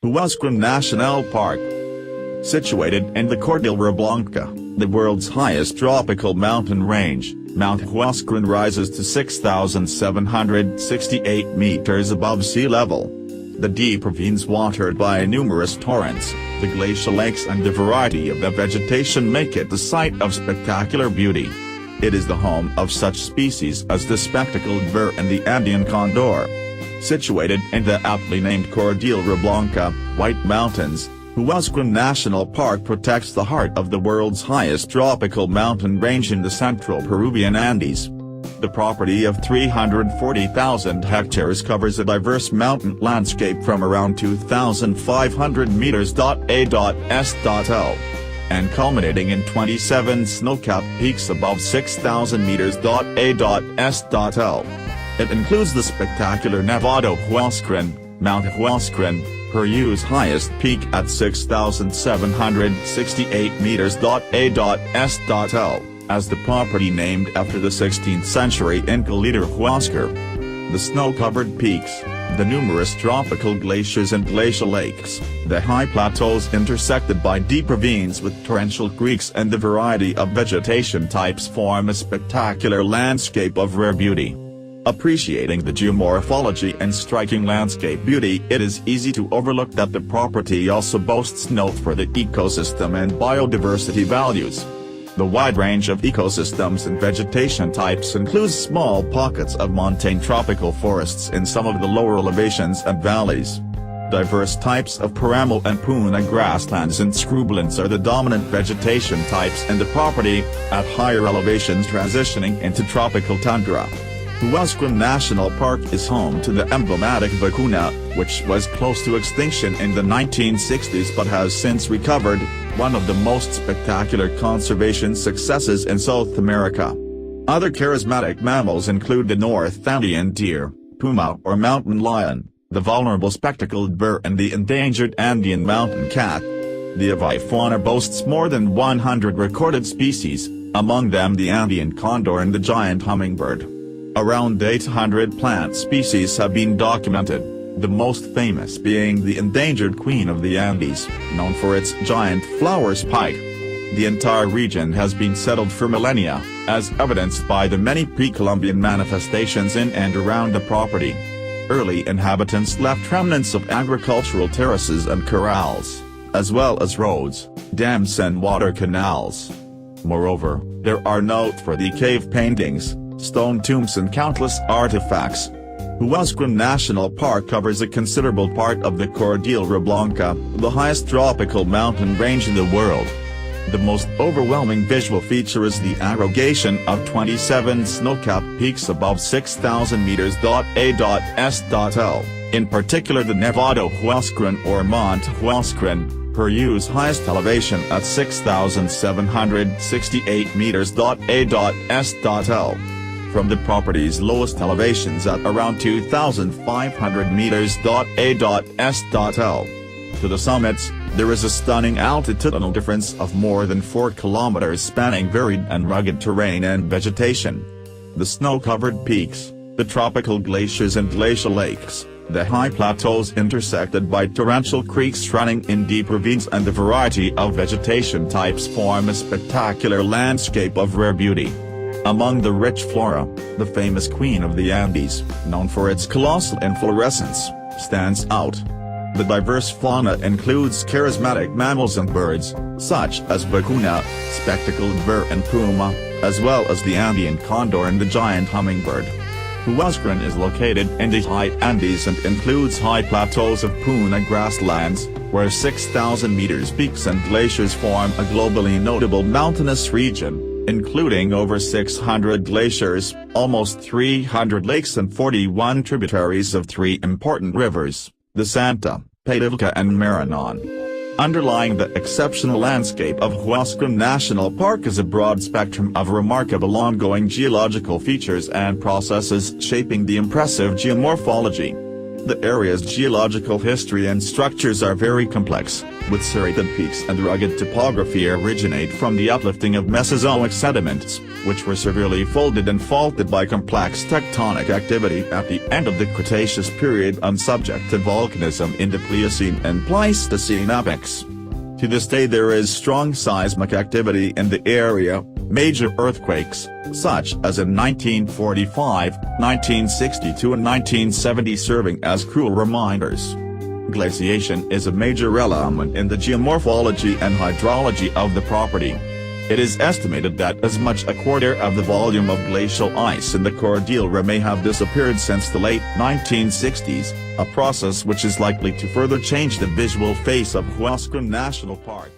Huascaran National Park. Situated in the Cordillera Blanca, the world's highest tropical mountain range, Mount Huascaran rises to 6,768 meters above sea level. The deep ravines watered by numerous torrents, the glacial lakes and the variety of the vegetation make it the site of spectacular beauty. It is the home of such species as the spectacled bear and the Andean condor. Situated in the aptly named Cordillera Blanca, White Mountains, Huascaran National Park protects the heart of the world's highest tropical mountain range in the central Peruvian Andes. The property of 340,000 hectares covers a diverse mountain landscape from around 2,500 meters m.a.s.l. and culminating in 27 snow-capped peaks above 6,000 meters m.a.s.l. It includes the spectacular Nevado Huascaran, Mount Huascaran, Peru's highest peak at 6,768 meters m.a.s.l, as the property named after the 16th century Inca leader Huascar. The snow-covered peaks, the numerous tropical glaciers and glacial lakes, the high plateaus intersected by deep ravines with torrential creeks and the variety of vegetation types form a spectacular landscape of rare beauty. Appreciating the geomorphology and striking landscape beauty, it is easy to overlook that the property also boasts note for the ecosystem and biodiversity values. The wide range of ecosystems and vegetation types includes small pockets of montane tropical forests in some of the lower elevations and valleys. Diverse types of perennial and puna grasslands and scrublands are the dominant vegetation types in the property, at higher elevations transitioning into tropical tundra. Huascaran National Park is home to the emblematic vacuna, which was close to extinction in the 1960s but has since recovered, one of the most spectacular conservation successes in South America. Other charismatic mammals include the North Andean deer, puma or mountain lion, the vulnerable spectacled bear and the endangered Andean mountain cat. The avifauna boasts more than 100 recorded species, among them the Andean condor and the giant hummingbird. Around 800 plant species have been documented, the most famous being the endangered queen of the Andes, known for its giant flower spike. The entire region has been settled for millennia, as evidenced by the many pre-Columbian manifestations in and around the property. Early inhabitants left remnants of agricultural terraces and corrals, as well as roads, dams and water canals. Moreover, there are noteworthy cave paintings, stone tombs and countless artifacts. Huascaran National Park covers a considerable part of the Cordillera Blanca, the highest tropical mountain range in the world. The most overwhelming visual feature is the aggregation of 27 snow-capped peaks above 6,000 meters m.a.s.l, in particular the Nevado Huascaran or Mount Huascaran, Peru's highest elevation at 6,768 meters m.a.s.l. From the property's lowest elevations at around 2,500 meters m.a.s.l. to the summits, there is a stunning altitudinal difference of more than 4 kilometers spanning varied and rugged terrain and vegetation. The snow-covered peaks, the tropical glaciers and glacial lakes, the high plateaus intersected by torrential creeks running in deep ravines and the variety of vegetation types form a spectacular landscape of rare beauty. Among the rich flora, the famous Queen of the Andes, known for its colossal inflorescence, stands out. The diverse fauna includes charismatic mammals and birds, such as vacuna, spectacled bear and puma, as well as the Andean condor and the giant hummingbird. Huascaran is located in the high Andes and includes high plateaus of puna grasslands, where 6,000 meters peaks and glaciers form a globally notable mountainous region, including over 600 glaciers, almost 300 lakes and 41 tributaries of 3 important rivers, the Santa, Pativca and Maranon. Underlying the exceptional landscape of Huascaran National Park is a broad spectrum of remarkable ongoing geological features and processes shaping the impressive geomorphology. The area's geological history and structures are very complex, with serrated peaks and rugged topography originate from the uplifting of Mesozoic sediments, which were severely folded and faulted by complex tectonic activity at the end of the Cretaceous period and subject to volcanism in the Pliocene and Pleistocene epochs. To this day there is strong seismic activity in the area, major earthquakes, such as in 1945, 1962 and 1970 serving as cruel reminders. Glaciation is a major element in the geomorphology and hydrology of the property. It is estimated that as much a quarter of the volume of glacial ice in the Cordillera may have disappeared since the late 1960s, a process which is likely to further change the visual face of Huascaran National Park.